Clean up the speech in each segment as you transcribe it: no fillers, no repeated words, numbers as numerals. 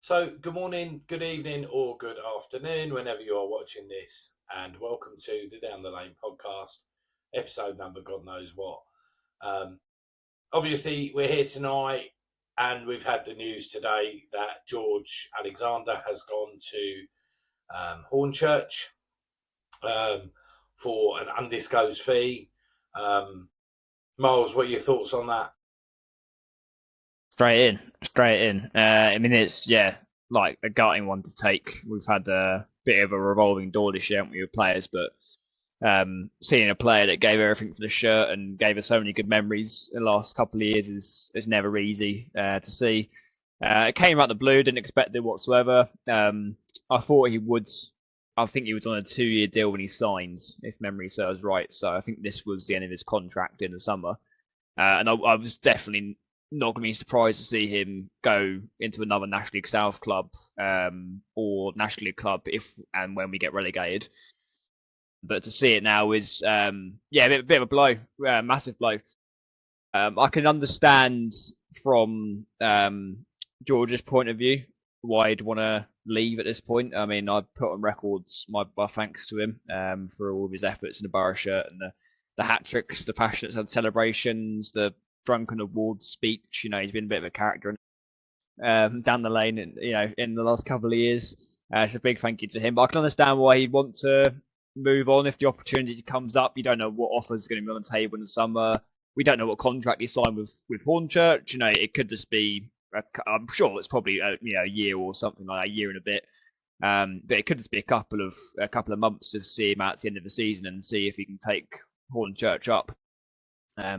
So, good morning, good evening, or good afternoon, whenever you are watching this, and welcome to the Down the Lane podcast, episode number God knows what. Um, Obviously, we're here tonight, and we've had the news today that George Alexander has gone to Hornchurch um, for an undisclosed fee. Miles, what are your thoughts on that? Straight in. I mean, it's like a gutting one to take. We've had a bit of a revolving door this year, haven't we, with players? But seeing a player that gave everything for the shirt and gave us so many good memories in the last couple of years is never easy to see. It came out the blue, didn't expect it whatsoever. I thought he would. I think he was on a 2-year deal when he signed, if memory serves right. So I think this was the end of his contract in the summer. And I was definitely not going to be surprised to see him go into another National League South club or National League club if and when we get relegated. But to see it now is, a bit of a blow, massive blow. I can understand from George's point of view why he'd want to leave at this point. I mean, I put on records my thanks to him for all of his efforts in the Borough shirt and the hat tricks, the passionate celebrations, the drunken awards speech. He's been a bit of a character down the lane, in the last couple of years. So a big thank you to him. But I can understand why he'd want to move on if the opportunity comes up. You don't know what offers are going to be on the table in the summer. We don't know what contract he signed with Hornchurch. It could just be. I'm sure it's probably a year or something like that, a year and a bit. But it could just be a couple of months to see him out to the end of the season and see if he can take Hornchurch up.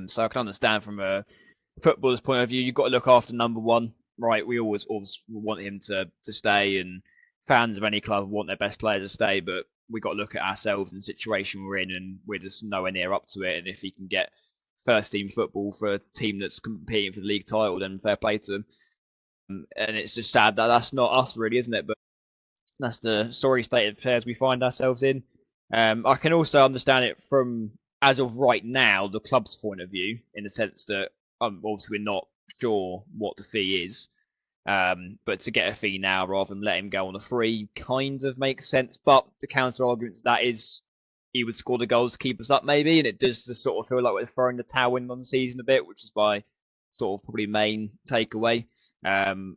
So I can understand from a footballer's point of view, you've got to look after number one, right? We always want him to stay, and fans of any club want their best player to stay, but we've got to look at ourselves and the situation we're in, and we're just nowhere near up to it. And if he can get first team football for a team that's competing for the league title, then fair play to him. And it's just sad that that's not us, really, isn't it? But that's the sorry state of affairs we find ourselves in. I can also understand it from, as of right now, the club's point of view, in the sense that obviously we're not sure what the fee is. But to get a fee now rather than let him go on a free kind of makes sense. But the counter argument to that is he would score the goals to keep us up, maybe, and it does just sort of feel like we're throwing the towel in on the season a bit, which is my sort of probably main takeaway. I'm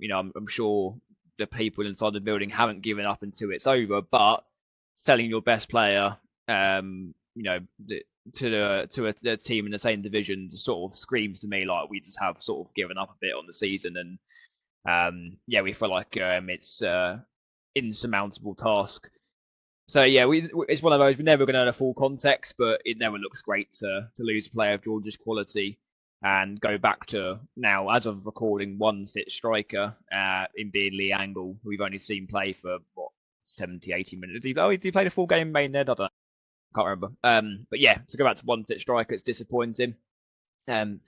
sure the people inside the building haven't given up until it's over, but selling your best player, to a team in the same division just sort of screams to me like we just have sort of given up a bit on the season, and we feel like it's insurmountable task. So yeah, it's one of those we're never going to know the full context, but it never looks great to lose a player of George's quality and go back to now, as of recording, one fit striker in being Lee Angle, who we've only seen play for 70, 80 minutes. Did he play the full game in Maidenhead? I don't know. Can't remember. But yeah, to go back to one fit striker, it's disappointing. Um,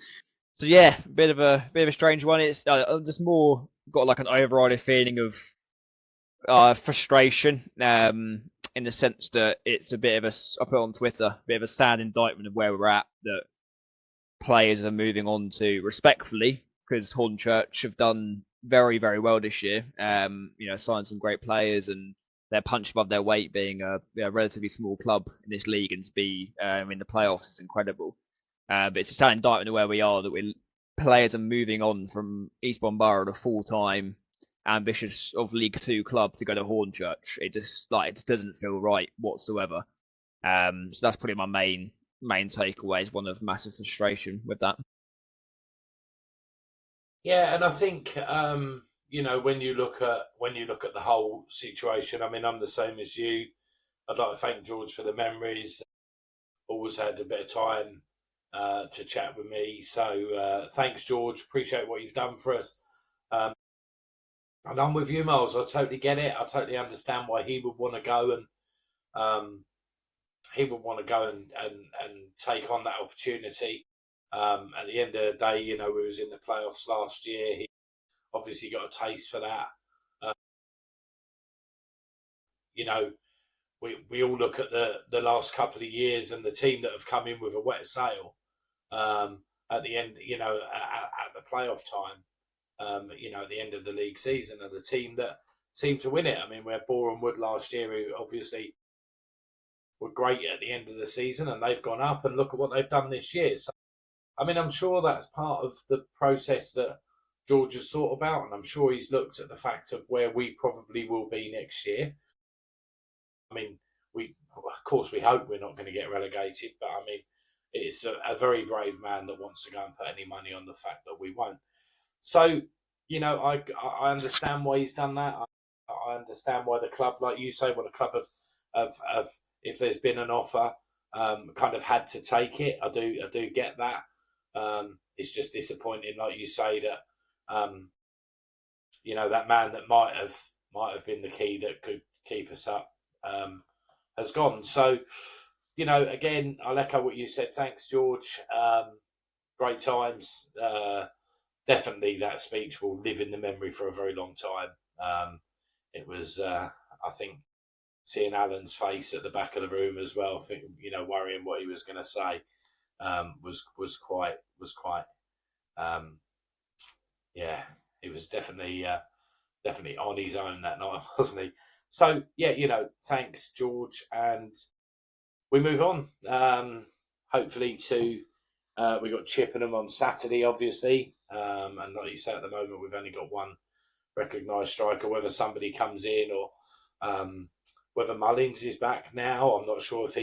so yeah, bit of a strange one. It's just more got like an overriding feeling of frustration. In the sense that it's a bit of I put on Twitter, a bit of a sad indictment of where we're at. That players are moving on to, respectfully, because Hornchurch have done very, very well this year. Signed some great players, and they're punched above their weight, being a relatively small club in this league, and to be in the playoffs is incredible. But it's a sad indictment of where we are, that players are moving on from Eastbourne Borough, the full-time ambitious of League Two club, to go to Hornchurch. It just doesn't feel right whatsoever. So that's probably my main takeaway, is one of massive frustration with that. Yeah, and I think when you look at the whole situation, I mean, I'm the same as you. I'd like to thank George for the memories. Always had a bit of time to chat with me. So thanks, George. Appreciate what you've done for us. Um, and I'm with you, Miles. I totally get it. I totally understand why he would want to go, and um, he would want to go and take on that opportunity. At the end of the day, we was in the playoffs last year. He obviously got a taste for that. Uh, you know, we all look at the last couple of years and the team that have come in with a wet sail at the end, at the playoff time. at the end of the league season, are the team that seem to win it. I mean, we had Boreham Wood last year, who obviously were great at the end of the season, and they've gone up, and look at what they've done this year. So, I mean, I'm sure that's part of the process that George has thought about, and I'm sure he's looked at the fact of where we probably will be next year. I mean, of course, we hope we're not going to get relegated, but I mean, it's a very brave man that wants to go and put any money on the fact that we won't. So, I understand why he's done that. I understand why the club, like you say, why the club have if there's been an offer, kind of had to take it. I do get that. It's just disappointing, like you say, that that man that might have been the key that could keep us up has gone. So, again, I'll echo what you said. Thanks, George. Great times. Definitely, that speech will live in the memory for a very long time. It was, I think, seeing Alan's face at the back of the room as well, worrying what he was going to say, was quite. He was definitely on his own that night, wasn't he? So thanks, George, and we move on. Hopefully to we got Chippenham on Saturday, obviously, and like you say, at the moment we've only got one recognised striker. Whether somebody comes in or whether Mullins is back now, I'm not sure if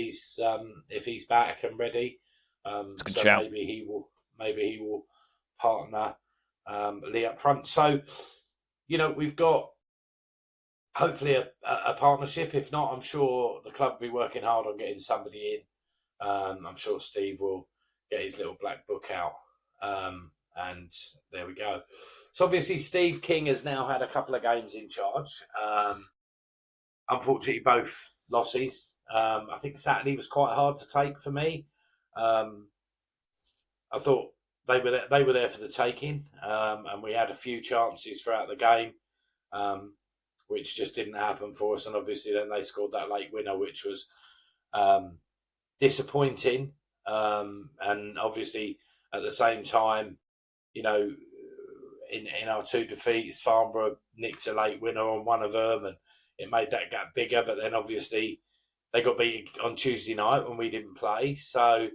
he's back and ready. So maybe he will partner Lee up front. So we've got hopefully a partnership. If not, I'm sure the club will be working hard on getting somebody in. I'm sure Steve will get his little black book out. And there we go. So obviously Steve King has now had a couple of games in charge. Unfortunately, both losses. I think Saturday was quite hard to take for me. I thought they were there for the taking, and we had a few chances throughout the game, which just didn't happen for us. And obviously, then they scored that late winner, which was disappointing. And obviously, at the same time, in our two defeats, Farnborough nicked a late winner on one of them, and it made that gap bigger. But then obviously they got beat on Tuesday night when we didn't play. So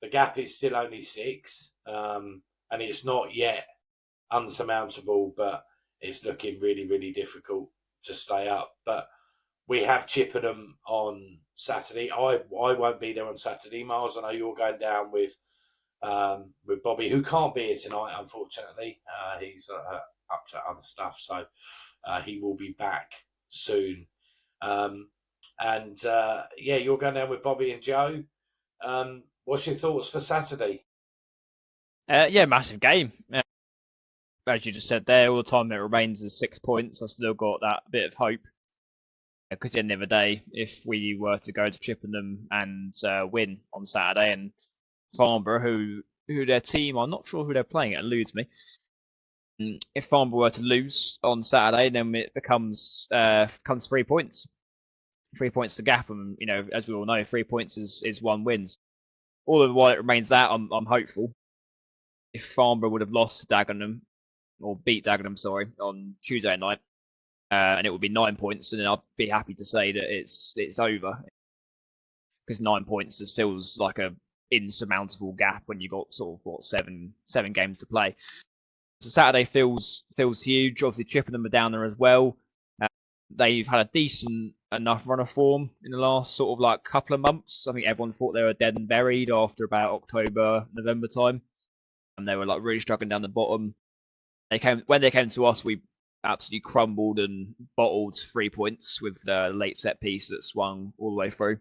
the gap is still only 6, and it's not yet unsurmountable, but it's looking really, really difficult to stay up. But we have Chippenham on Saturday. I won't be there on Saturday. Miles, I know you're going down with Bobby, who can't be here tonight, unfortunately. He's up to other stuff, so he will be back soon. You're going down with Bobby and Joe. What's your thoughts for Saturday? Massive game. As you just said there, all the time it remains is 6 points. I've still got that bit of hope. Because at the end of the day, if we were to go to Chippenham and win on Saturday, and Farnborough, who their team, I'm not sure who they're playing, it eludes me. If Farnborough were to lose on Saturday, then it becomes 3 points. 3 points to gap, and as we all know, 3 points is 1 win. All of while it remains that, I'm hopeful. If Farnborough would have lost to Dagenham, or beat Dagenham, on Tuesday night, and it would be 9 points, and then I'd be happy to say that it's over, because 9 points just feels like a insurmountable gap when you got sort of seven games to play. So Saturday feels huge. Obviously Chippenham are down there as well. They've had a decent enough run of form in the last sort of couple of months. I think everyone thought they were dead and buried after about October, November time, and they were really struggling down the bottom. When they came to us, we absolutely crumbled and bottled 3 points with the late set piece that swung all the way through.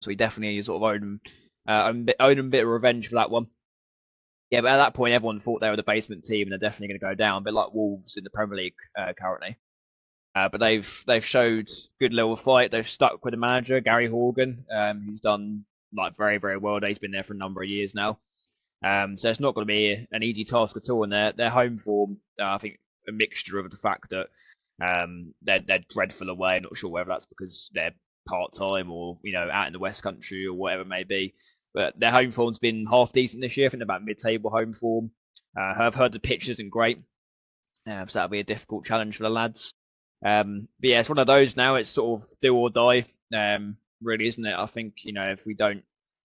So we definitely sort of own them a bit of revenge for that one. Yeah, but at that point, everyone thought they were the basement team and they're definitely going to go down, a bit like Wolves in the Premier League currently. But they've showed good level fight. They've stuck with the manager, Gary Horgan, who's done very, very well. He's been there for a number of years now. So it's not going to be an easy task at all. And their home form, I think, a mixture of the fact that they're dreadful away. Not sure whether that's because they're part-time or out in the West Country or whatever it may be. But their home form's been half decent this year. I think they're about mid-table home form. I've heard the pitch isn't great. So that'll be a difficult challenge for the lads. But yeah, it's one of those now. It's sort of do or die, really, isn't it? I think if we don't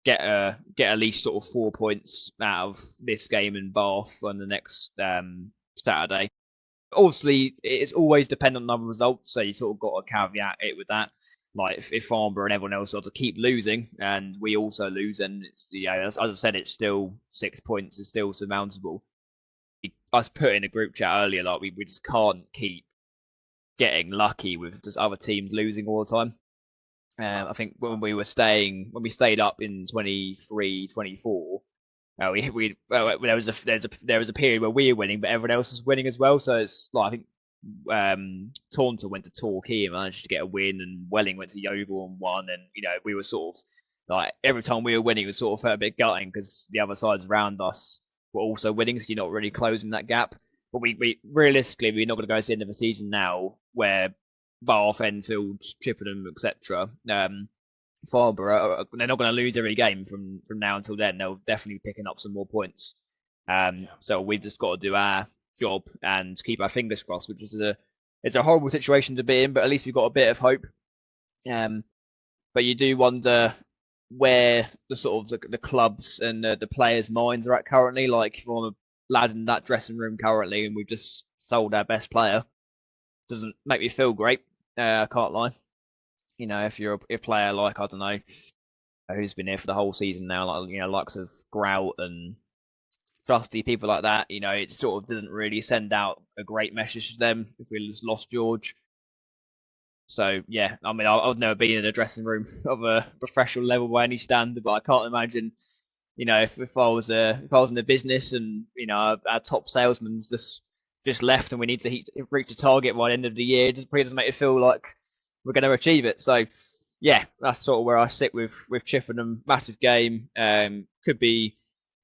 get at least sort of 4 points out of this game in Bath on the next Saturday. Obviously, it's always dependent on other results, so you sort of got to caveat it with that. Like if Farnborough and everyone else sort of keep losing, and we also lose, and it's, as I said, it's still 6 points is still surmountable. I was put in a group chat earlier, like we just can't keep getting lucky with just other teams losing all the time. I think when we stayed up in 23, 24, there was a period where we were winning, but everyone else was winning as well. So it's like I think Taunton went to Torquay and managed to get a win, and Welling went to Yeovil and won, and we were sort of like every time we were winning, it was sort of felt a bit gutting because the other sides around us were also winning, so you're not really closing that gap. But we realistically we're not going to go to the end of the season now where Bath, Enfield, Chippenham, etc. Farnborough, they're not going to lose every game from now until then. They'll definitely be picking up some more points. So we've just got to do our job and keep our fingers crossed, which is it's a horrible situation to be in, but at least we've got a bit of hope. But you do wonder where the sort of the clubs and the players' minds are at currently. Like if I'm a lad in that dressing room currently, and we've just sold our best player, doesn't make me feel great. I can't lie. If you're a player like I don't know who's been here for the whole season now, like likes of Grout and Trusty, people like that, it sort of doesn't really send out a great message to them if we just lost George. So yeah, I mean, I've never been in a dressing room of a professional level by any standard, but I can't imagine, if I was in a business and our top salesman's just left and we need to reach a target by the end of the year, it probably doesn't make it feel like we're going to achieve it. So yeah, that's sort of where I sit with Chippenham. Massive game. Could be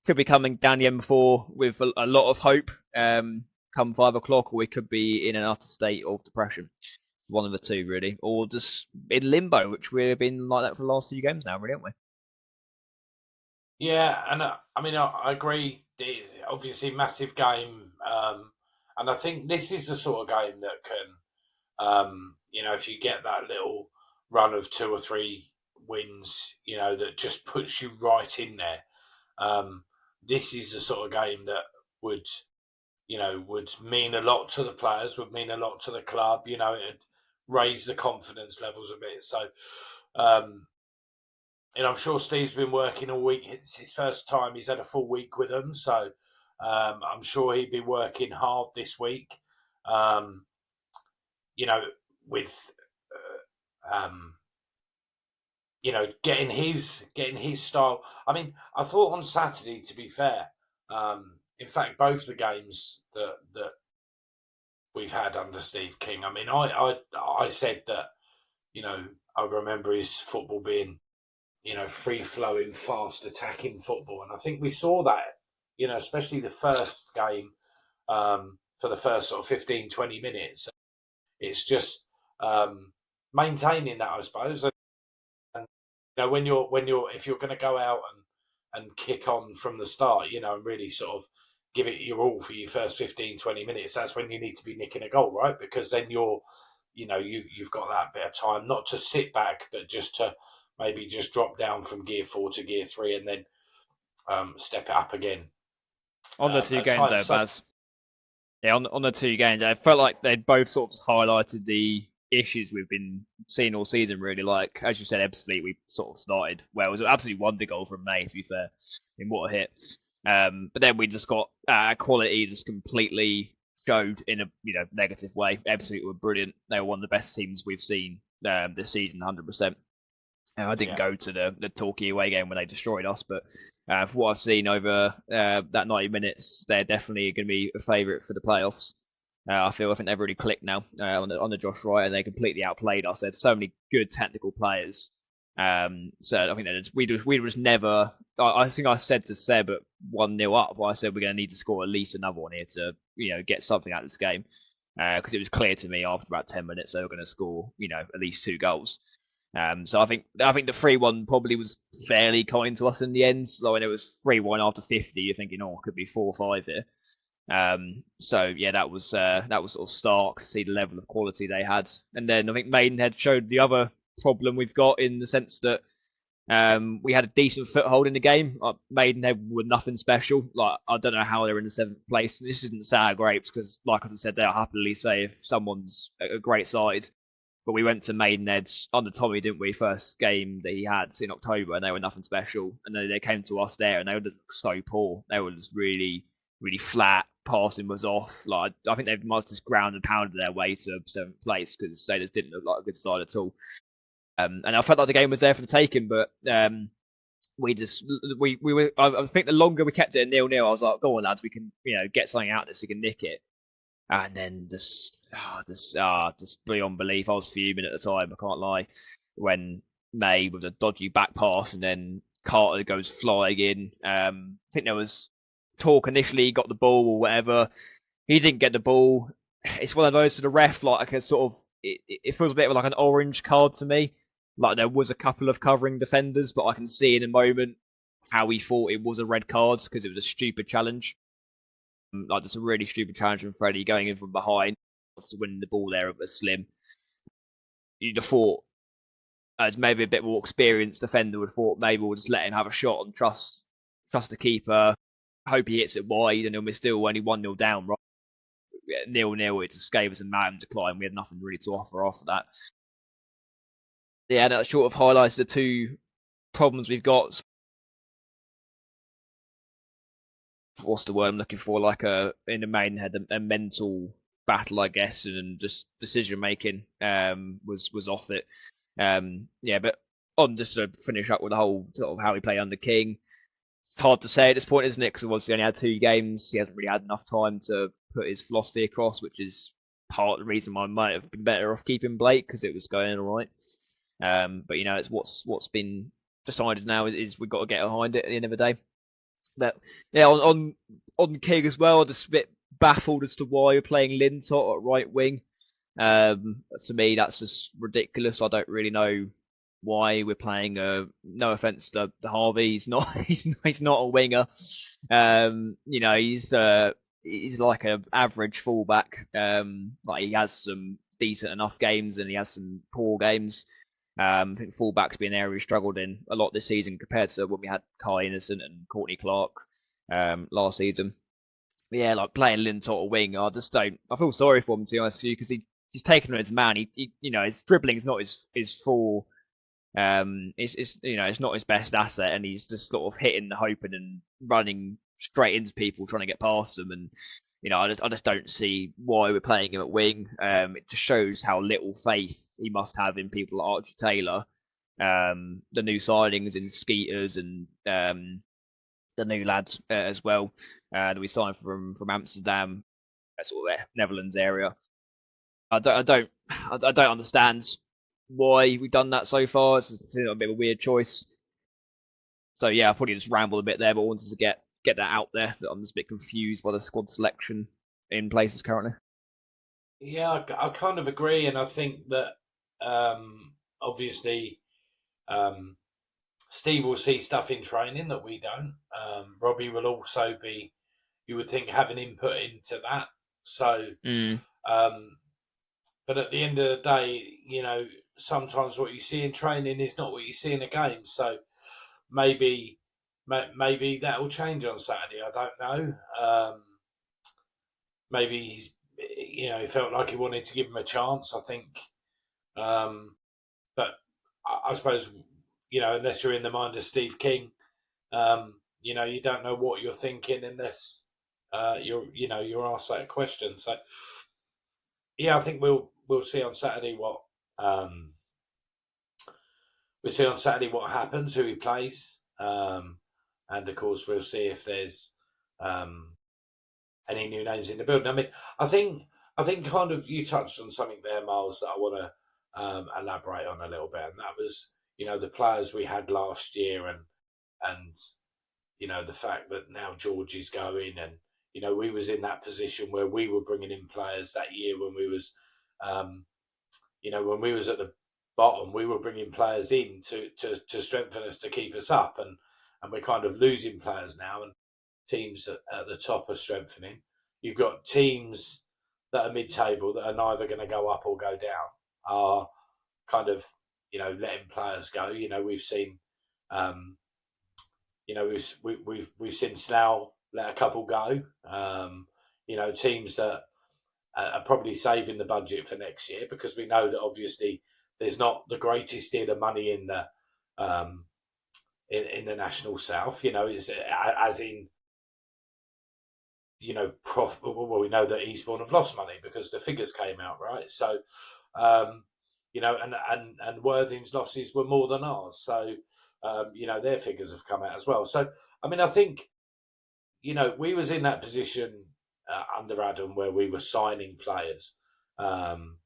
coming down the M4 with a lot of hope. Come 5 o'clock, or we could be in an utter state of depression. It's one of the two, really, or just in limbo, which we've been like that for the last few games now, really, haven't we? Yeah, and I mean, I agree. Obviously, massive game, and I think this is the sort of game that can, if you get that little run of 2 or 3 wins, that just puts you right in there. This is the sort of game that would, would mean a lot to the players, would mean a lot to the club. It'd raise the confidence levels a bit. So, I'm sure Steve's been working all week. It's his first time he's had a full week with them, so I'm sure he'd be working hard this week. Um, with getting his style. I mean, I thought on Saturday, to be fair, in fact, both the games that we've had under Steve King. I mean, I said that I remember his football being free flowing, fast attacking football, and I think we saw that. Especially the first game, for the first sort of 15, 20 minutes. It's just maintaining that, I suppose. And when you're if you're going to go out and kick on from the start, and really sort of give it your all for your first 15, 20 minutes, that's when you need to be nicking a goal, right? Because then you've got that bit of time not to sit back, but just to maybe just drop down from gear 4 to gear 3 and then step it up again. On the two games, though, So, Baz. Yeah, on the two games, I felt like they both sort of highlighted the issues we've been seeing all season. Really, like as you said, Ebbsfleet, we sort of started well. It was an absolutely wonder goal from May, to be fair. I mean, what a hit! But then we just got quality just completely showed in a negative way. Ebbsfleet were brilliant. They were one of the best teams we've seen this season, 100%. I didn't go to the Torquay away game when they destroyed us, but for what I've seen over that 90 minutes, they're definitely going to be a favourite for the playoffs. I think they've really clicked now on the Josh Wright, and they completely outplayed us. There's so many good technical players. So I think that we was never. I think I said to Seb at 1-0 up, I said we're going to need to score at least another one here to get something out of this game, because it was clear to me after about 10 minutes they were going to score at least 2 goals. So I think the 3-1 probably was fairly kind to us in the end. So when it was 3-1 after 50, you're thinking, it could be 4-5 here. So yeah, that was sort of stark to see the level of quality they had. And then I think Maidenhead showed the other problem we've got in the sense that we had a decent foothold in the game. Maidenhead were nothing special. Like I don't know how they're in the 7th place. This isn't sour grapes because, like as I said, they'll happily say if someone's a great side. But we went to Maidenhead under Tommy, didn't we? First game that he had in October, and they were nothing special. And then they came to us there, and they looked so poor. They were just really, really flat. Passing was off. Like I think they might have just ground and pounded their way to 7th place because they just didn't look like a good side at all. And I felt like the game was there for the taking, but we were. I think the longer we kept it at 0-0, I was like, go on lads, we can get something out of this, we can nick it. And then just beyond belief, I was fuming at the time. I can't lie. When May with a dodgy back pass, and then Carter goes flying in. I think there was talk initially he got the ball or whatever. He didn't get the ball. It's one of those for the ref, like a sort of. It feels a bit like an orange card to me. Like there was a couple of covering defenders, but I can see in a moment how he thought it was a red card because it was a stupid challenge. Like just a really stupid challenge from Freddie going in from behind, to winning the ball there with a slim. You'd have thought, as maybe a bit more experienced defender, would have thought maybe we'll just let him have a shot and trust the keeper, hope he hits it wide, and then we're still only 1-0 down, right? 0-0, it just gave us a mountain to climb. We had nothing really to offer after that. Yeah, that sort of highlights the two problems we've got. What's the word I'm looking for? Like in the Maidenhead, a mental battle, I guess, and just decision making was off it. Yeah, but on just to finish up with the whole sort of how we play under King, it's hard to say at this point, isn't it? Because obviously he only had 2 games. He hasn't really had enough time to put his philosophy across, which is part of the reason why I might have been better off keeping Blake because it was going all right. But it's what's been decided now is we've got to get behind it at the end of the day. But yeah, on King as well, I'm just a bit baffled as to why you're playing Lintott at right wing. To me, that's just ridiculous. I don't really know why we're playing. No offense to Harvey, he's not he's not a winger. He's like an average fullback. Like he has some decent enough games and he has some poor games. I think fullback's been an area we struggled in a lot this season compared to when we had Kai Innocent and Courtney Clark last season. But yeah, like playing Lintott a wing, I just don't. I feel sorry for him to be honest with you because he's taken on his man. He his dribbling is not his full. It's not his best asset, and he's just sort of hitting the hoping and running straight into people trying to get past them. And I just don't see why we're playing him at wing. It just shows how little faith he must have in people like Archie Taylor, the new signings in Skeeters and the new lads as well that we signed from Amsterdam, sort of Netherlands area. I don't understand why we've done that so far. It's a bit of a weird choice. So yeah, I probably just rambled a bit there, but I wanted to get that out there. That I'm just a bit confused by the squad selection in places currently. Yeah, I kind of agree, and I think that obviously Steve will see stuff in training that we don't. Robbie will also be, you would think, having input into that. So, but at the end of the day, sometimes what you see in training is not what you see in a game. So maybe that will change on Saturday. I don't know. Maybe he felt like he wanted to give him a chance. I think, but I suppose unless you're in the mind of Steve King, you don't know what you're thinking unless you're asked that question. So yeah, I think we'll see on Saturday what happens, who he plays, and of course we'll see if there's any new names in the building. I mean, I think kind of you touched on something there, Miles, that I want to elaborate on a little bit, and that was the players we had last year, and the fact that now George is going, and we was in that position where we were bringing in players that year when we was when we was at the bottom, we were bringing players in to strengthen us, to keep us up, and we're kind of losing players now, and teams at the top are strengthening. you've got teams that are mid-table that are neither going to go up or go down, are kind of, letting players go. We've seen, we've seen Slough let a couple go. Teams that are probably saving the budget for next year, because we know that obviously there's not the greatest deal of money in the in the National South. It's as in, well, we know that Eastbourne have lost money because the figures came out, right? So, and Worthing's losses were more than ours. So, their figures have come out as well. So, I think, we was in that position under Adam where we were signing players. And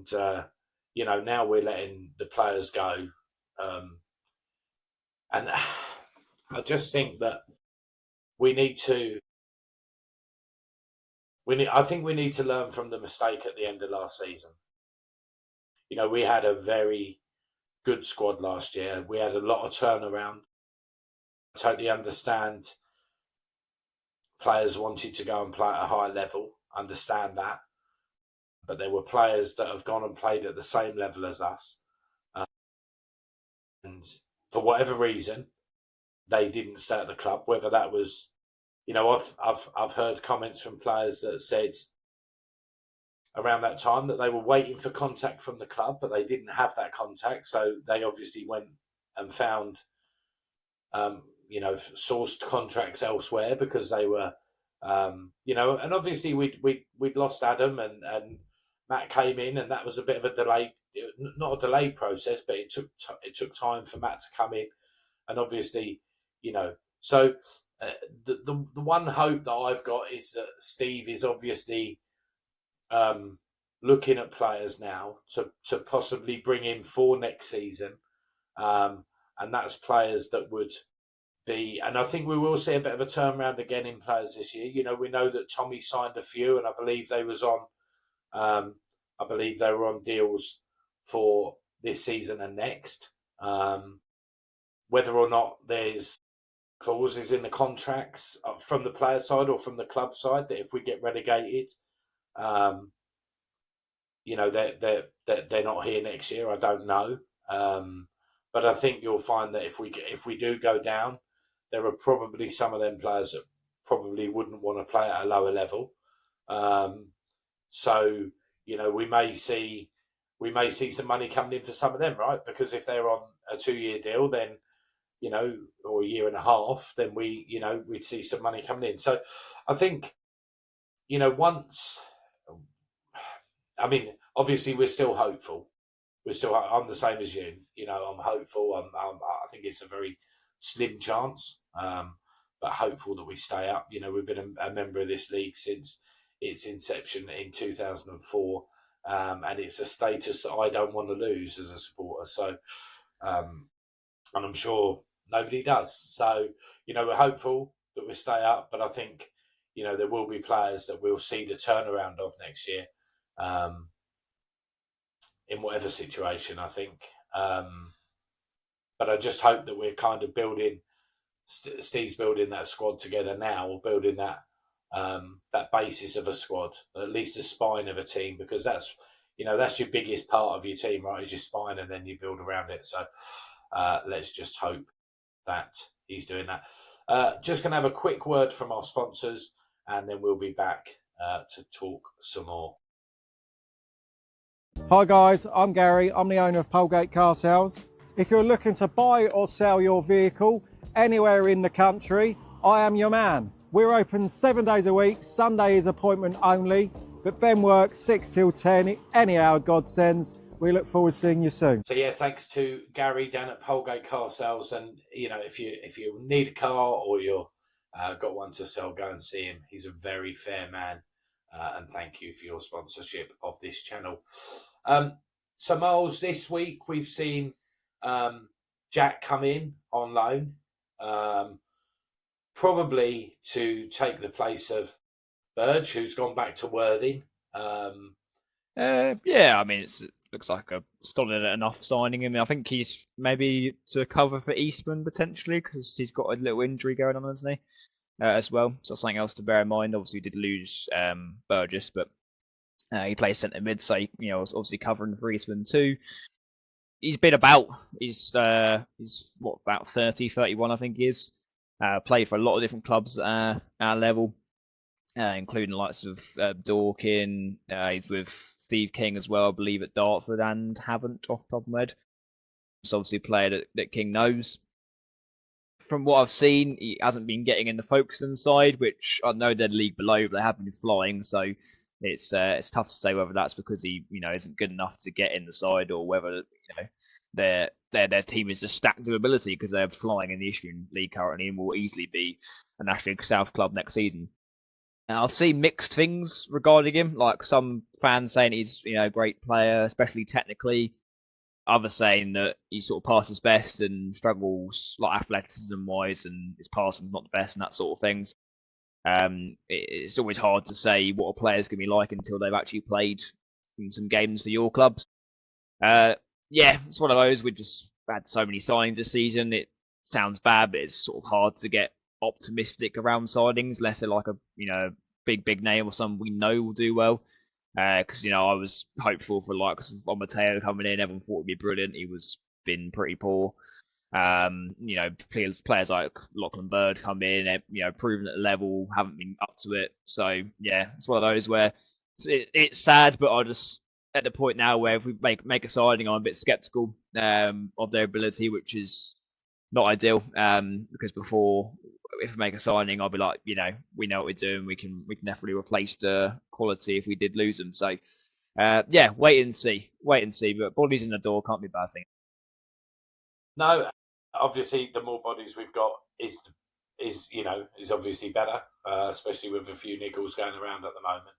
now we're letting the players go. And I just think that we need to, I think we need to learn from the mistake at the end of last season. We had a very good squad last year. We had a lot of turnaround. I totally understand players wanted to go and play at a high level. Understand that. But there were players that have gone and played at the same level as us. And for whatever reason, they didn't stay at the club. Whether that was, I've heard comments from players that said around that time that they were waiting for contact from the club, but they didn't have that contact. So they obviously went and found, sourced contracts elsewhere because they were, and obviously we'd lost Adam and Matt came in, and that was a bit of a delay, not a delayed process, but it took time for Matt to come in, and obviously, so the one hope that I've got is that Steve is obviously looking at players now to possibly bring in for next season, and that's players that would be, and I think we will see a bit of a turnaround again in players this year. We know that Tommy signed a few, and I believe they was on. I believe they were on deals for this season and next. Whether or not there's clauses in the contracts from the player side or from the club side that if we get relegated, they're not here next year. I don't know, but I think you'll find that if we do go down, there are probably some of them players that probably wouldn't want to play at a lower level. So we may see some money coming in for some of them, right? Because if they're on a 2-year deal, then or a year and a half, then we'd see some money coming in. So I think obviously we're still hopeful. I'm the same as you. I'm hopeful. I think it's a very slim chance, but hopeful that we stay up. We've been a member of this league since its inception in 2004, and it's a status that I don't want to lose as a supporter. So, and I'm sure nobody does. So, we're hopeful that we stay up, but I think there will be players that we'll see the turnaround of next year. In whatever situation, I think. But I just hope that we're kind of building, Steve's building that squad together now, or building that that basis of a squad, at least the spine of a team, because that's your biggest part of your team, right? Is your spine, and then you build around it. So let's just hope that he's doing that. Just going to have a quick word from our sponsors, and then we'll be back to talk some more. Hi guys, I'm Gary. I'm the owner of Polegate Car Sales. If you're looking to buy or sell your vehicle anywhere in the country, I am your man. We're open 7 days a week. Sunday is appointment only, but then works 6 till 10 any hour God sends. We look forward to seeing you soon. So yeah, thanks to Gary down at Polegate Car Sales, and if you need a car or you're got one to sell, go and see him. He's a very fair man, and thank you for your sponsorship of this channel. So Miles, this week we've seen Jack come in on loan, probably to take the place of Burge, who's gone back to Worthing. It looks like a solid enough signing. I think he's maybe to cover for Eastman potentially, because he's got a little injury going on, hasn't he? as well. So something else to bear in mind. Obviously, we did lose Burgess, but he plays centre mid, so was obviously covering for Eastman too. He's been about. He's about 30, 31, I think he is. Played for a lot of different clubs at our level, including the likes of Dorking. He's with Steve King as well, I believe, at Dartford and Havant off the top of my head. It's obviously a player that King knows. From what I've seen, he hasn't been getting in the Folkestone side, which I know they're the league below, but they have been flying. So it's tough to say whether that's because he isn't good enough to get in the side, or whether their team is just stacked with ability because they're flying in the Isthmian League currently and will easily be a National League South club next season. Now, I've seen mixed things regarding him, like some fans saying he's a great player, especially technically. Others saying that he sort of passes best and struggles like athleticism wise, and his passing's not the best and that sort of things. It's always hard to say what a player's going to be like until they've actually played some games for your clubs. It's one of those. We've just had so many signings this season. It sounds bad, but it's sort of hard to get optimistic around signings unless they're like a big name or someone we know will do well. Because I was hopeful for like Mateo coming in. Everyone thought he'd be brilliant. He was been pretty poor. Players like Lachlan Bird come in, proven at the level, haven't been up to it. So yeah, it's one of those where it's sad, but I just at the point now where if we make a signing, I'm a bit skeptical of their ability, which is not ideal. Because before, if we make a signing, I'll be like, we know what we're doing. We can definitely replace the quality if we did lose them. So, wait and see. But bodies in the door can't be a bad thing. No, obviously, the more bodies we've got is obviously better, especially with a few niggles going around at the moment,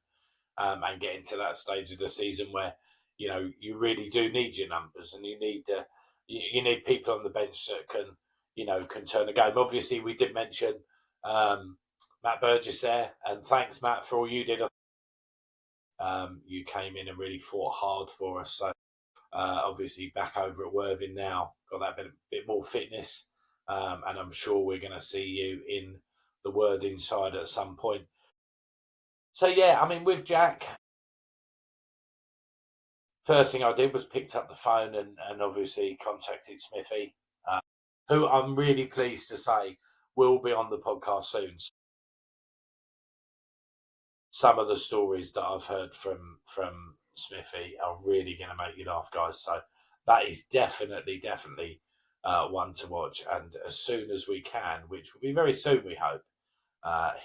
and getting to that stage of the season where you really do need your numbers, and you need people on the bench that can turn a game. Obviously, we did mention Matt Burgess there, and thanks, Matt, for all you did. You came in and really fought hard for us. So obviously back over at Worthing now, got that bit more fitness, and I'm sure we're going to see you in the Worthing side at some point. So yeah, I mean, with Jack, first thing I did was picked up the phone and obviously contacted Smithy, who I'm really pleased to say will be on the podcast soon. Some of the stories that I've heard from Smithy are really going to make you laugh, guys. So that is definitely one to watch. And as soon as we can, which will be very soon, we hope,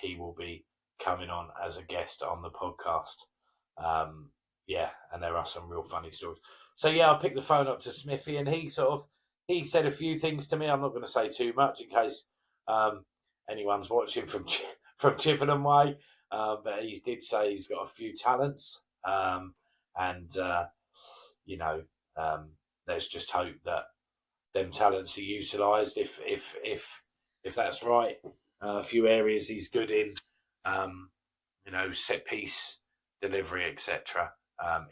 he will be coming on as a guest on the podcast. And there are some real funny stories. So yeah, I picked the phone up to Smithy, and he said a few things to me. I'm not going to say too much in case anyone's watching from Chippenham way, but he did say he's got a few talents, let's just hope that them talents are utilised if that's right. A few areas he's good in, set piece delivery, etc.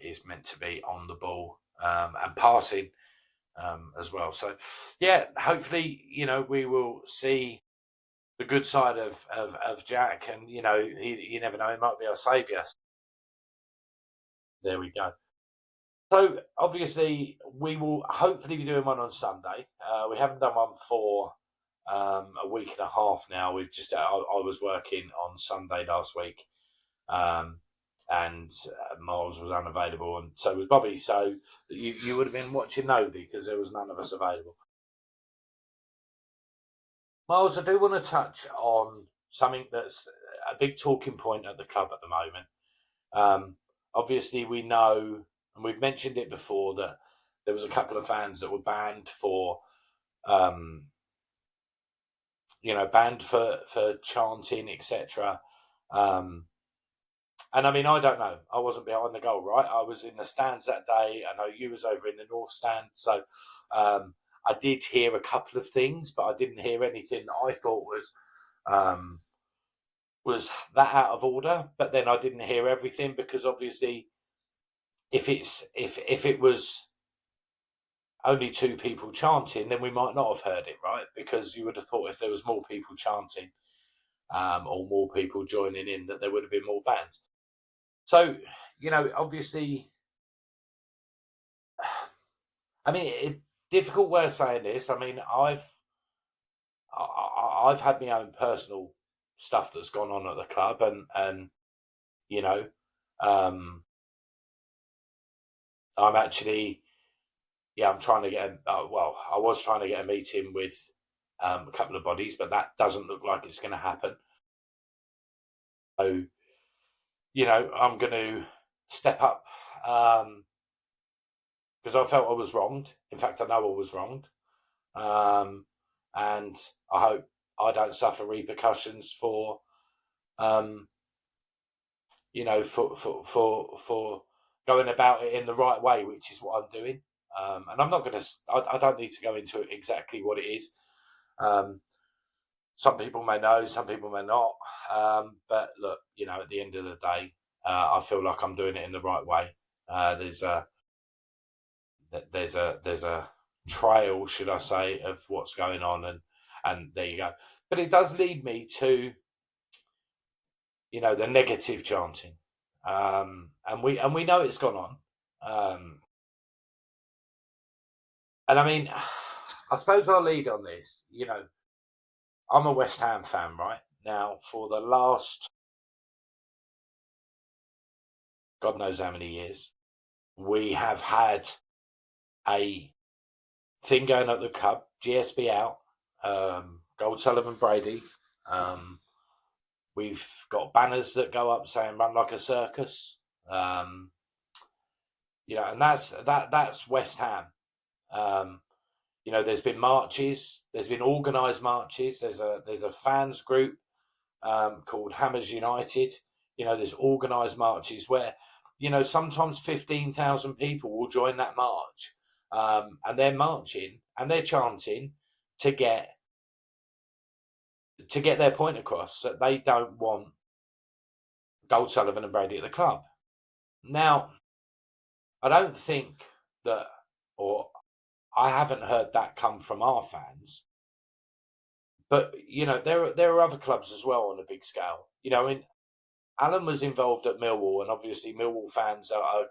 Is meant to be on the ball and passing as well. So yeah, hopefully we will see the good side of Jack, and you never know, he might be our saviour. There we go. So obviously we will hopefully be doing one on Sunday. We haven't done one for a week and a half now. We've just I was working on Sunday last week, and Miles was unavailable, and so was Bobby. So you would have been watching nobody because there was none of us available. Miles, I do want to touch on something that's a big talking point at the club at the moment. Obviously, we know, and we've mentioned it before, that there was a couple of fans that were banned for chanting, etc. And I mean, I don't know. I wasn't behind the goal, right? I was in the stands that day. I know you was over in the north stand. So I did hear a couple of things, but I didn't hear anything that I thought was that out of order. But then I didn't hear everything, because obviously if it was only two people chanting, then we might not have heard it, right? Because you would have thought if there was more people chanting, or more people joining in, that there would have been more bands. So, obviously, I mean, difficult way of saying this. I mean, I've had my own personal stuff that's gone on at the club, and I'm actually, I'm trying to get I was trying to get a meeting with a couple of bodies, but that doesn't look like it's going to happen. So, I'm going to step up because I felt I was wronged. In fact, I know I was wronged, and I hope I don't suffer repercussions for, for going about it in the right way, which is what I'm doing. And I'm not going to. I don't need to go into exactly what it is. Some people may know, some people may not. But look, at the end of the day, I feel like I'm doing it in the right way. There's a trail, should I say, of what's going on, and there you go. But it does lead me to, the negative chanting, and we know it's gone on. And I mean, I suppose I'll lead on this. I'm a West Ham fan, right? Now, for the last, God knows how many years, we have had a thing going at the club, GSB out, Gold Sullivan Brady. We've got banners that go up saying "Run like a circus," and that's West Ham. There's been marches, there's been organised marches. There's a fans group called Hammers United. There's organised marches where, sometimes 15,000 people will join that march, and they're marching and they're chanting to get their point across, that they don't want Gold Sullivan and Brady at the club. Now, I don't think that, or I haven't heard that come from our fans. But, there are other clubs as well on a big scale. I mean, Alan was involved at Millwall, and obviously Millwall fans are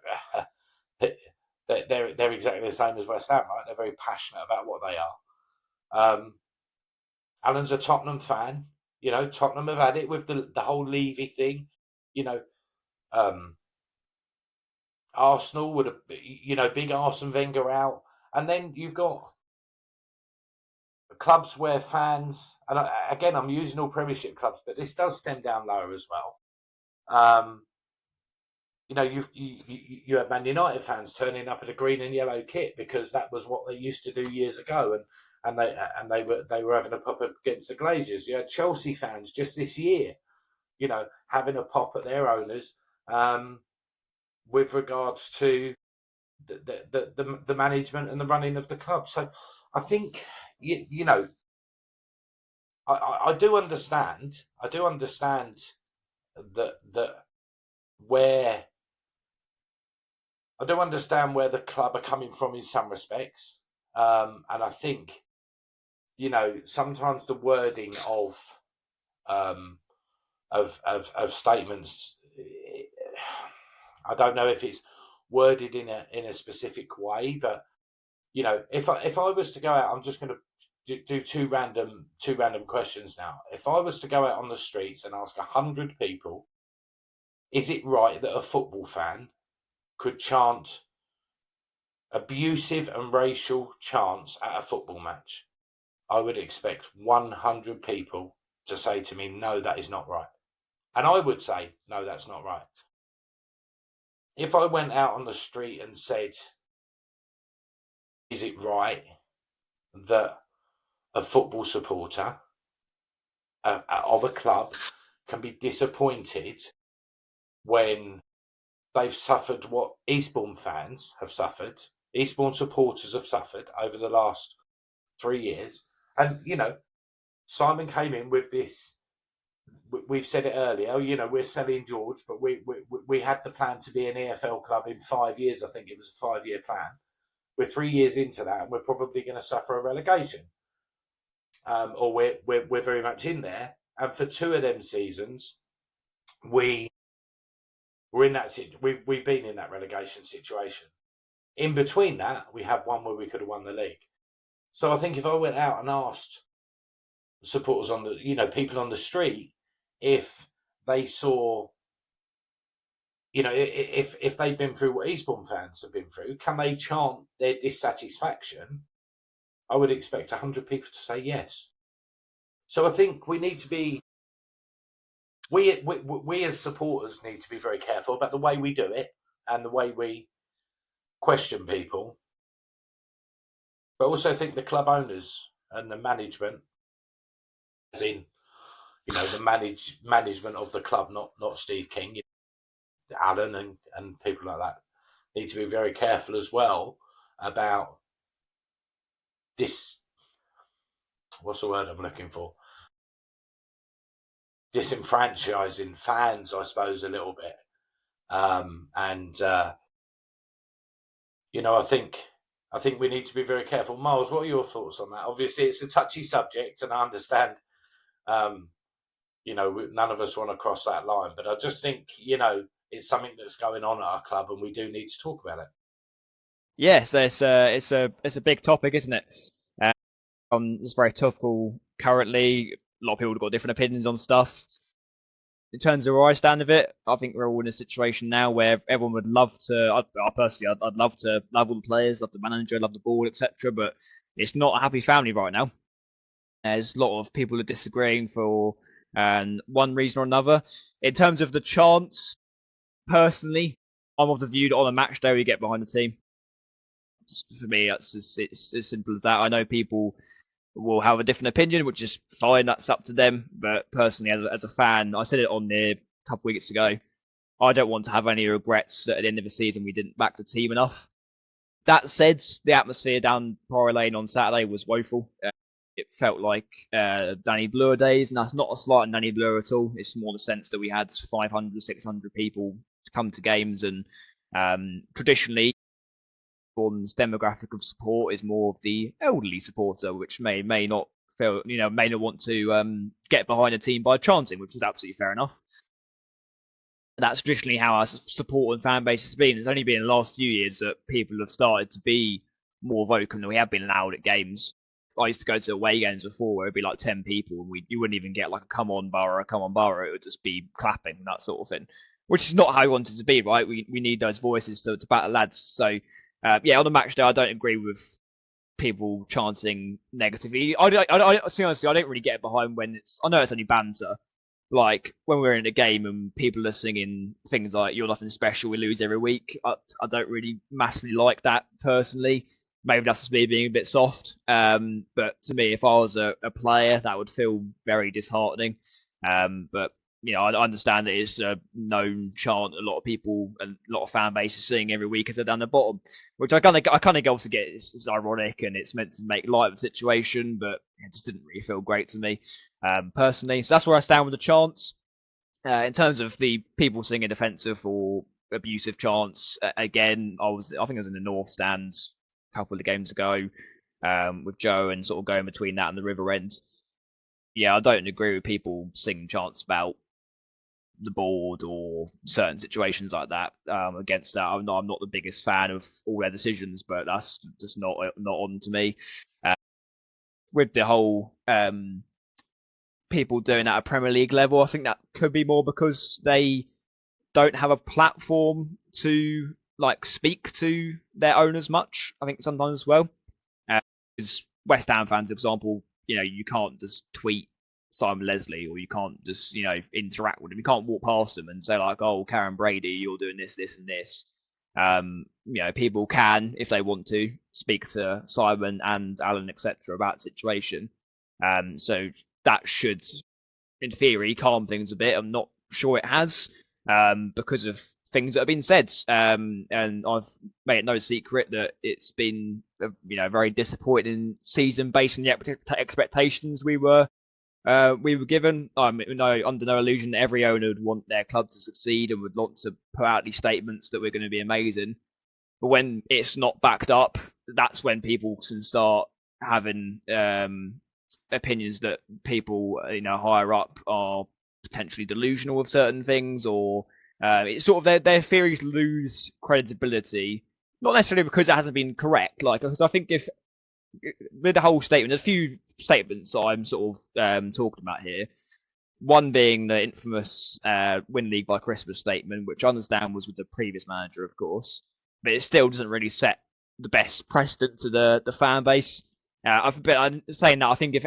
they're exactly the same as West Ham, right? They're very passionate about what they are. Alan's a Tottenham fan. Tottenham have had it with the whole Levy thing. Arsenal would have, big Arsene Wenger out, and then you've got clubs where fans, and again, I'm using all Premiership clubs, but this does stem down lower as well. You had Man United fans turning up in a green and yellow kit because that was what they used to do years ago, and they were having a pop up against the Glazers. You had Chelsea fans just this year, having a pop at their owners with regards to the management and the running of the club. So I think I do understand. I do understand that where I do understand where the club are coming from in some respects, and I think sometimes the wording of statements, I don't know if it's worded in a specific way, but if I was to go out, I'm just going to do two random questions now. If I was to go out on the streets and ask 100 people, is it right that a football fan could chant abusive and racial chants at a football match? I would expect 100 people to say to me, no, that is not right. And I would say, no, that's not right. If I went out on the street and said, is it right that a football supporter of a club can be disappointed when they've suffered what Eastbourne fans have suffered, Eastbourne supporters have suffered over the last 3 years? And, Simon came in with this, we've said it earlier, we're selling George, but we had the plan to be an EFL club in 5 years. I think it was a 5-year plan. We're 3 years into that, and we're probably going to suffer a relegation. Or we're very much in there. And for 2 of them seasons, we're in that. We've been in that relegation situation. In between that, we had one where we could have won the league. So I think if I went out and asked supporters on the, people on the street, if they saw, if they've been through what Eastbourne fans have been through, can they chant their dissatisfaction? I would expect 100 people to say yes. So I think we need to be, we as supporters need to be very careful about the way we do it and the way we question people. But I also think the club owners and the management, as in, the management of the club, not Steve King, Alan and people like that, need to be very careful as well about this. What's the word I'm looking for? Disenfranchising fans, I suppose, a little bit. I think we need to be very careful. Miles, what are your thoughts on that? Obviously, it's a touchy subject, and I understand, none of us want to cross that line. But I just think, it's something that's going on at our club, and we do need to talk about it. Yeah, so it's a big topic, isn't it? It's very topical currently. A lot of people have got different opinions on stuff. In terms of where I stand of it, I think we're all in a situation now where everyone would love to. I'd love to love all the players, love the manager, love the board, etc. But it's not a happy family right now. There's a lot of people are disagreeing for one reason or another. In terms of the chance, personally, I'm of the view that on a match day we get behind the team. For me, it's as simple as that. I know people will have a different opinion, which is fine. That's up to them. But personally, as a fan, I said it on there a couple of weeks ago. I don't want to have any regrets that at the end of the season we didn't back the team enough. That said, the atmosphere down Priory Lane on Saturday was woeful. It felt like Danny Blur days, and that's not a slight on Danny Blur at all. It's more the sense that we had 500, 600 people to come to games, and traditionally, Bourne's demographic of support is more of the elderly supporter, which may not feel, may not want to get behind a team by chanting, which is absolutely fair enough. That's traditionally how our support and fan base has been. It's only been in the last few years that people have started to be more vocal, and we have been loud at games. I used to go to away games before where it'd be like 10 people, and you wouldn't even get like a come on Borough, come on Borough. It would just be clapping, that sort of thing, which is not how we want it to be, right? We need those voices to back the lads. So, on the match day, I don't agree with people chanting negatively. Honestly, I don't really get behind when I know it's only banter. Like when we're in a game and people are singing things like "You're nothing special, we lose every week." I don't really massively like that personally. Maybe that's just me being a bit soft. But to me, if I was a player, that would feel very disheartening. But I understand that it's a known chant. A lot of people and a lot of fan bases sing every week as they're down the bottom, which I kind of also get. It's ironic and it's meant to make light of the situation, but it just didn't really feel great to me personally. So that's where I stand with the chants. In terms of the people singing offensive or abusive chants, again, I think I was in the North Stand a couple of games ago with Joe and sort of going between that and the River End. Yeah, I don't agree with people singing chants about the board or certain situations like that. Against that, I'm not the biggest fan of all their decisions, but that's just not on to me. With the whole people doing that at Premier League level, I think that could be more because they don't have a platform to speak to their owners much. I think sometimes as well. Because West Ham fans, for example, you can't just tweet Simon Leslie, or you can't just interact with him. You can't walk past them and say like, "Oh, Karen Brady, you're doing this, this, and this." People can, if they want to, speak to Simon and Alan, etc., about the situation. So that should, in theory, calm things a bit. I'm not sure it has, because of things that have been said. And I've made it no secret that it's been a very disappointing season based on the expectations we were given. Under no illusion that every owner would want their club to succeed and would want to put out these statements that we're going to be amazing. But when it's not backed up, that's when people can start having opinions that people, higher up are potentially delusional of certain things, or it's sort of their theories lose credibility, not necessarily because it hasn't been correct. Because I think if with the whole statement, there's a few statements I'm sort of talking about here. One being the infamous win league by Christmas statement, which I understand was with the previous manager, of course, but it still doesn't really set the best precedent to the fan base. I'm saying that I think if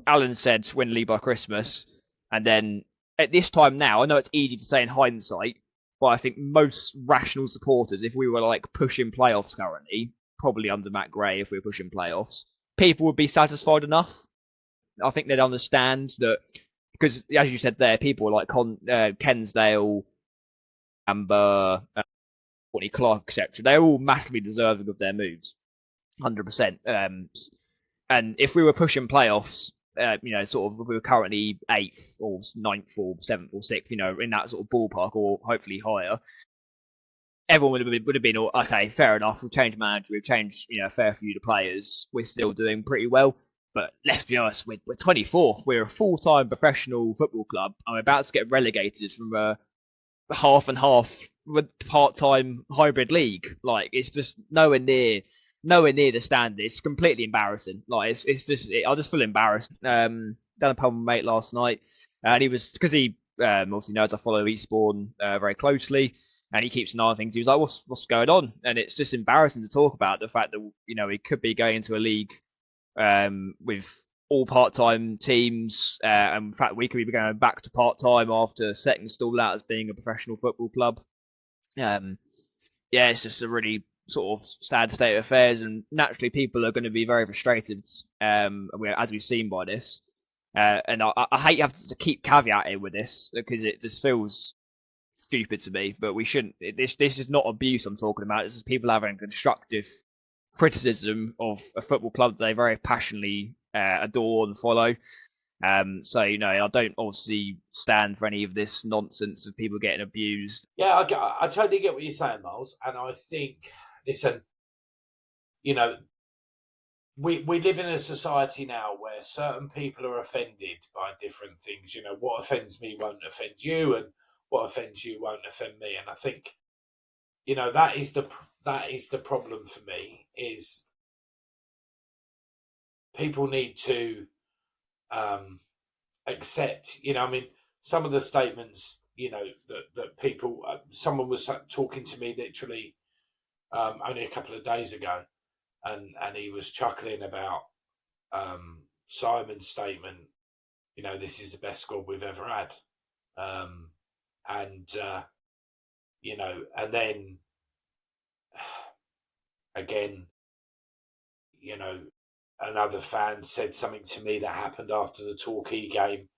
Alan said win league by Christmas, and then at this time now, I know it's easy to say in hindsight, but I think most rational supporters, if we were like pushing playoffs currently, probably under Matt Gray, if we were pushing playoffs, people would be satisfied enough. I think they'd understand that, because as you said there, people like Kensdale, Amber, Courtney Clark, etc. They're all massively deserving of their moves, 100%. And if we were pushing playoffs, sort of, if we were currently 8th or 9th or 7th or 6th, in that sort of ballpark, or hopefully higher, everyone would have been okay, fair enough. We've changed manager, we've changed a fair few of the players. We're still doing pretty well. But let's be honest, we're 24th. We're a full-time professional football club. I'm about to get relegated from a half and half part-time hybrid league. Like, it's just nowhere near the standard. It's completely embarrassing. Like, I just feel embarrassed. Down the pub with my mate last night, and he was, because he obviously knows I follow Eastbourne very closely, and he keeps an eye on things. He was like, "What's going on?" And it's just embarrassing to talk about the fact that we could be going into a league with all part-time teams, and in fact we could be going back to part-time after setting stall out as being a professional football club. It's just a really sort of sad state of affairs, and naturally people are going to be very frustrated, as we've seen by this. And I hate having to keep caveating with this, because it just feels stupid to me, but we shouldn't. This is not abuse I'm talking about. This is people having constructive criticism of a football club that they very passionately adore and follow. I don't obviously stand for any of this nonsense of people getting abused. Yeah, I totally get what you're saying, Miles, and I think, listen, we live in a society now where certain people are offended by different things. What offends me won't offend you, and what offends you won't offend me. And I think, that is the problem for me, is people need to accept, some of the statements, that people, someone was talking to me literally only a couple of days ago, and he was chuckling about Simon's statement, this is the best squad we've ever had. And then again, another fan said something to me that happened after the Torquay game,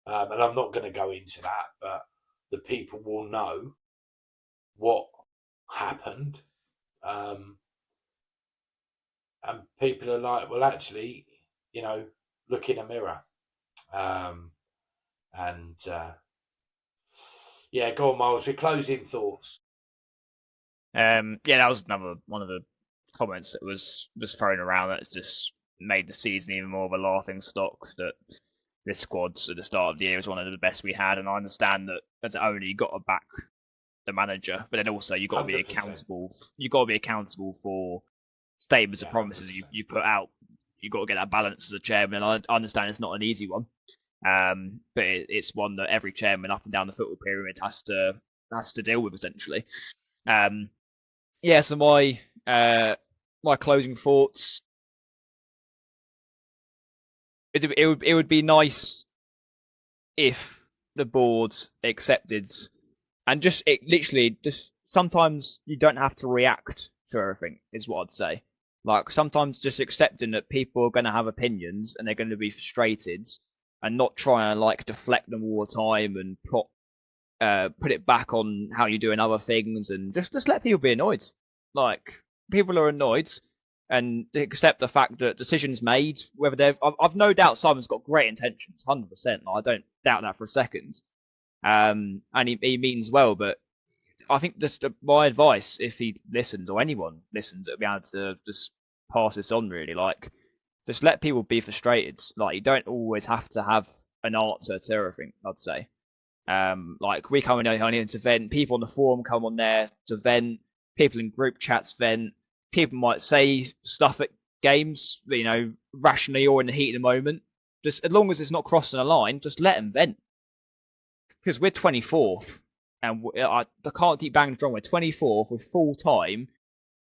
and I'm not going to go into that, but the people will know what happened, and people are like, well, actually, look in a mirror, go on, Miles, your closing thoughts. That was another one of the comments that was thrown around that's just made the season even more of a laughing stock, that this squad at the start of the year was one of the best we had. And I understand that as an owner, you've got to back the manager, but then also you've got to be 100%. accountable. You've got to be accountable for statements and promises you put out. You've got to get that balance as a chairman. And I understand it's not an easy one, but it's one that every chairman up and down the football pyramid has to deal with, essentially. So my closing thoughts. It would be nice if the board accepted, and just sometimes you don't have to react to everything, is what I'd say. Like, sometimes just accepting that people are going to have opinions and they're going to be frustrated, and not try and deflect them all the time and put it back on how you're doing other things, and just let people be annoyed. Like, people are annoyed, and accept the fact that decisions made, whether I've no doubt Simon's got great intentions, 100%. I don't doubt that for a second. And he means well, but I think just my advice, if he listens, or anyone listens, it'll be able to just pass this on, really. just let people be frustrated. Like, you don't always have to have an answer to everything, I'd say. Like, we come in only to vent, people on the forum come on there to vent, people in group chats vent, people might say stuff at games, you know, rationally or in the heat of the moment. Just as long as it's not crossing a line, just let them vent. Because we're 24th, and I can't keep banging strong. We're 24th with full time.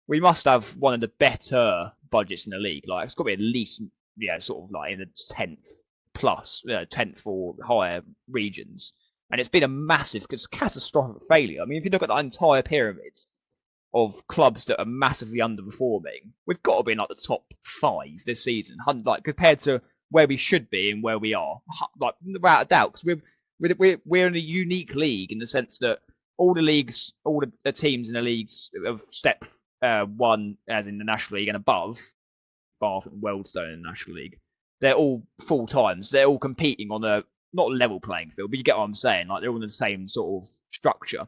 We must have one of the better budgets in the league. Like, it's got to be at least, yeah, sort of like in the 10th plus, 10th or higher regions. And it's been a massive, catastrophic failure. I mean, if you look at the entire pyramid of clubs that are massively underperforming, we've got to be in like the top 5 this season, like compared to where we should be and where we are, like without a doubt. Because we're in a unique league in the sense that all the teams in the leagues of step 1, as in the National League and above, bar from Wealdstone in the National League, they're all full times. They're all competing on a not level playing field, but you get what I'm saying. Like, they're all in the same sort of structure,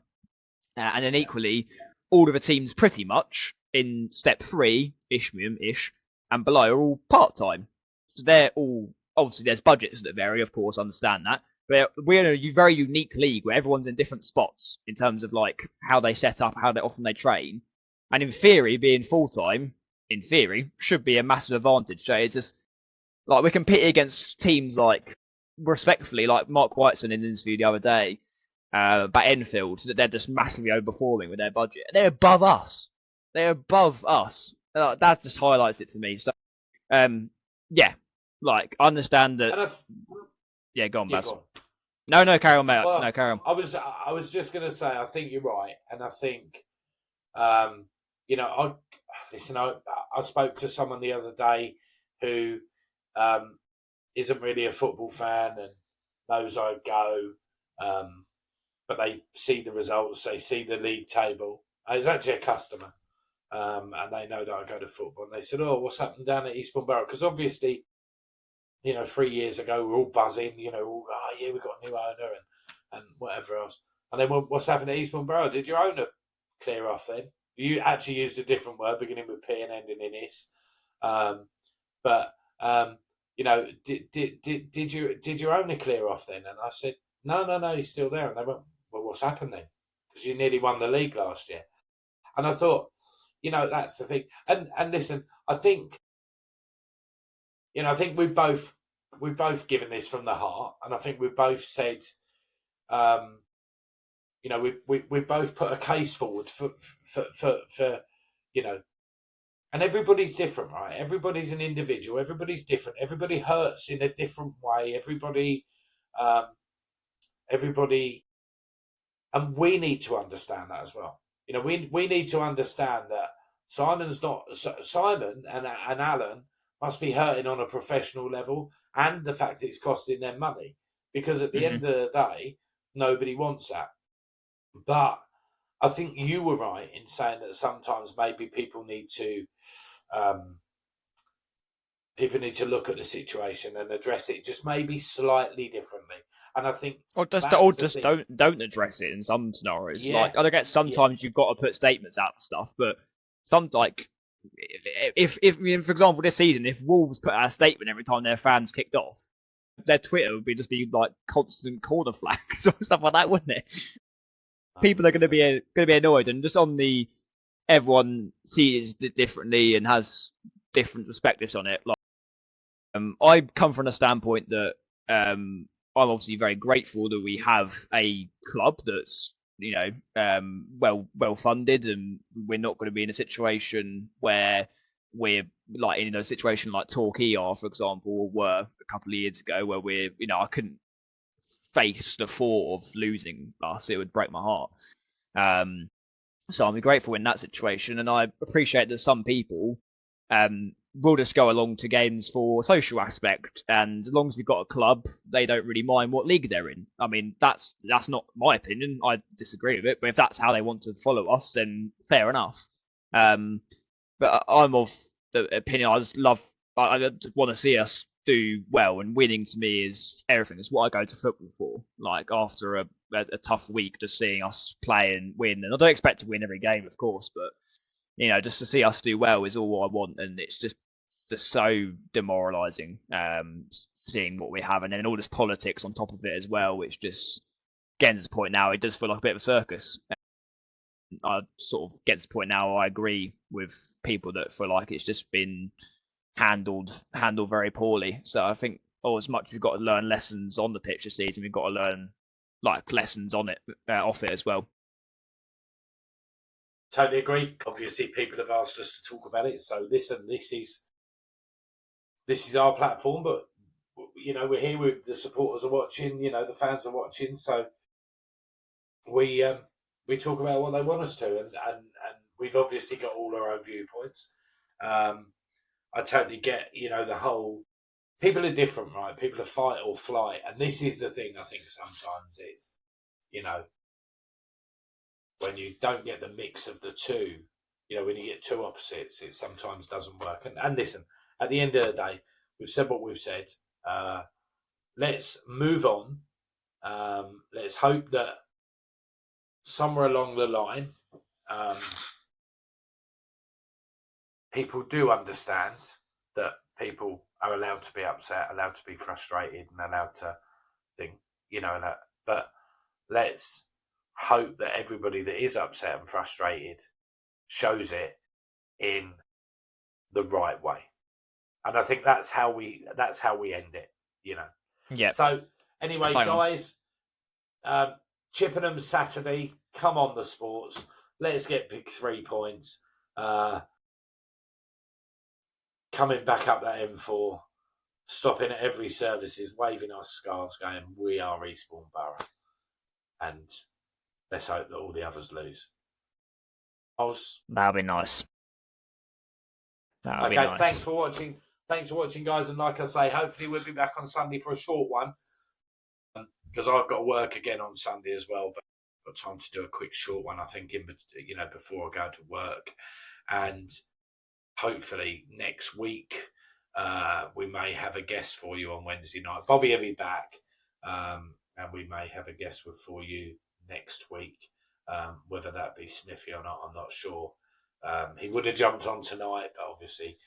and then equally, all of the teams pretty much in step 3, ish, and below are all part time. So they're all, obviously there's budgets that vary, of course, I understand that. But we're in a very unique league where everyone's in different spots in terms of like how they set up, how often they train. And in theory, being full time, in theory, should be a massive advantage. So it's just like we're competing against teams like, respectfully, like Mark Whiteson in an interview the other day about Enfield, that they're just massively overperforming with their budget. They're above us. They're above us. That just highlights it to me. So, yeah, like I understand that. Yeah, go on, Baz. No, carry on, mate. Well, no, carry on. I was just going to say, I think you're right, and I think, you know, I spoke to someone the other day who isn't really a football fan and knows I go, but they see the results, they see the league table. It's actually a customer, and they know that I go to football. And they said, "Oh, what's happened down at Eastbourne Borough?" Because obviously, you know, 3 years ago we were all buzzing. You know, oh yeah, we got a new owner and whatever else. And then what's happened at Eastbourne Borough? Did your owner clear off then? You actually used a different word beginning with P and ending in is, but. You know, did your owner clear off then? And I said, no, he's still there. And they went, well, what's happened then? Because you nearly won the league last year. And I thought, you know, that's the thing. And listen, I think, you know, I think we've both given this from the heart, and I think we've both said, you know, we both put a case forward for you know. And everybody's different, right? Everybody's an individual. Everybody's different. Everybody hurts in a different way. Everybody, and we need to understand that as well. You know, we need to understand that Simon and Alan must be hurting on a professional level, and the fact it's costing them money, because at the end of the day, nobody wants that. But I think you were right in saying that sometimes maybe people need to look at the situation and address it just maybe slightly differently. And I think, or just don't address it in some scenarios. Yeah. Like, I get sometimes you've got to put statements out and stuff, but some, like, if for example this season, if Wolves put out a statement every time their fans kicked off, their Twitter would just be like constant corner flags or stuff like that, wouldn't it? People are going to be annoyed, and just on the everyone sees it differently and has different perspectives on it. Like, I come from a standpoint that I'm obviously very grateful that we have a club that's, you know, well funded, and we're not going to be in a situation where we're like in a situation like Torquay are, for example, were a couple of years ago, where we're, you know, I couldn't face the thought of losing us. It would break my heart. So I'm grateful in that situation, and I appreciate that some people will just go along to games for social aspect, and as long as we've got a club, they don't really mind what league they're in. I mean, that's not my opinion. I disagree with it, but if that's how they want to follow us, then fair enough. But I'm of the opinion, I just want to see us do well, and winning to me is everything. It's what I go to football for. Like, after a tough week, just seeing us play and win, and I don't expect to win every game, of course, but, you know, just to see us do well is all I want. And it's just just so demoralising. Seeing what we have, and then all this politics on top of it as well, which just getting to the point now, it does feel like a bit of a circus. I sort of get to the point now. I agree with people that feel like it's just been handled very poorly. So I think, as much as we've got to learn lessons on the pitch this season, we've got to learn like lessons on it off it as well. Totally agree. Obviously, people have asked us to talk about it, so listen, this is our platform, but we're here with the supporters are watching, the fans are watching, so we talk about what they want us to, and we've obviously got all our own viewpoints. I totally get, the whole people are different, right? People are fight or flight, and this is the thing. I think sometimes it's, when you don't get the mix of the two, when you get two opposites, it sometimes doesn't work. And listen, at the end of the day, we've said what we've said. Let's move on. Let's hope that somewhere along the line, people do understand that people are allowed to be upset, allowed to be frustrated, and allowed to think, but let's hope that everybody that is upset and frustrated shows it in the right way. And I think that's how we end it, Yeah. So anyway, guys, Chippenham Saturday, come on the sports. Let's get big 3 points. Coming back up that M4, stopping at every services, waving our scarves, going, we are Eastbourne Borough. And let's hope that all the others lose. That'll be nice. That'll be nice. Thanks for watching. Thanks for watching, guys. And like I say, hopefully we'll be back on Sunday for a short one, because I've got to work again on Sunday as well. But I've got time to do a quick short one, I think, before I go to work. And hopefully next week we may have a guest for you on Wednesday night. Bobby will be back, and we may have a guest for you next week. Whether that be Smithy or not, I'm not sure. He would have jumped on tonight, but obviously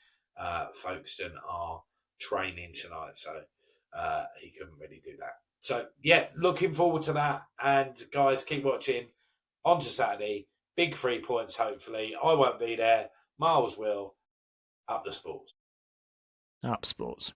Folkestone are training tonight, so he couldn't really do that. So yeah, looking forward to that. And guys, keep watching. On to Saturday, big 3 points hopefully. I won't be there. Miles will. Up the sports. Up sports.